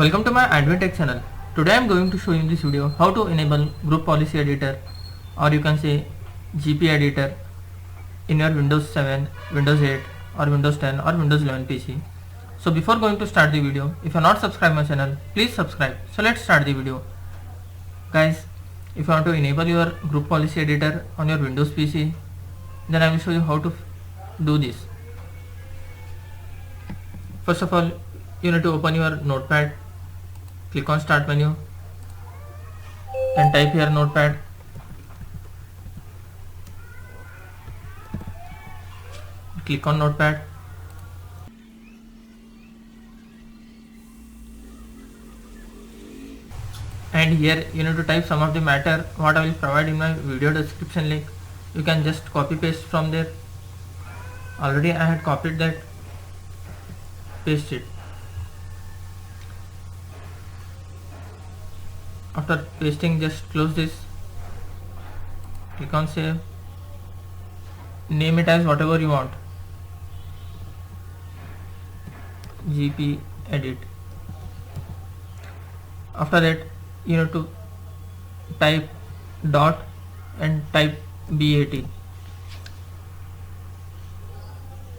Welcome to my Admin Tech channel. Today I am going to show you in this video how to enable group policy editor, or you can say GP editor, in your Windows 7, Windows 8 or Windows 10 or Windows 11 PC. So before going to start the video, if you are not subscribed my channel, please subscribe. So let's start the video. Guys, if you want to enable your group policy editor on your Windows PC, then I will show you how to do this. First of all, you need to open your notepad, click on start menu and type here notepad. Click on notepad. And here you need to type some of the matter what I will provide in my video description link. You can just copy paste from there. Already I had copied that, paste it. After pasting, just close this, click on save, name it as whatever you want, GP edit. After that you need to type dot and type BAT.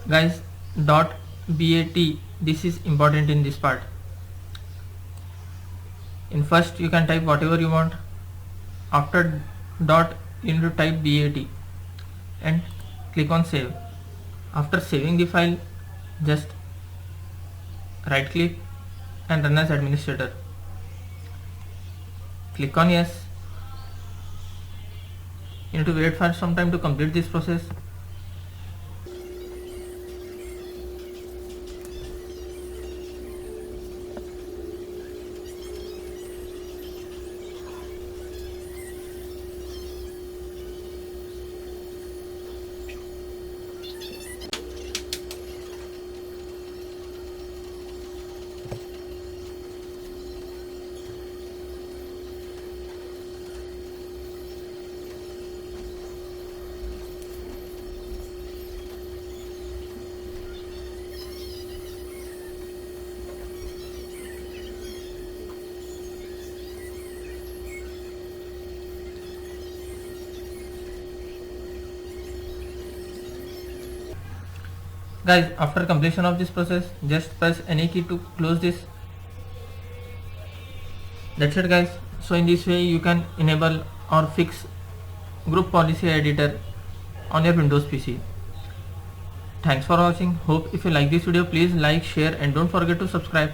Guys, dot BAT, this is important in this part. In first you can type whatever you want, after dot you need to type BAT and click on save. After saving the file, just right click and run as administrator. Click on yes. You need to wait for some time to complete this process. Guys, after completion of this process, just press any key to close this. That's it guys. So in this way you can enable or fix group policy editor on your Windows PC. Thanks for watching. Hope if you like this video, please like, share and don't forget to subscribe.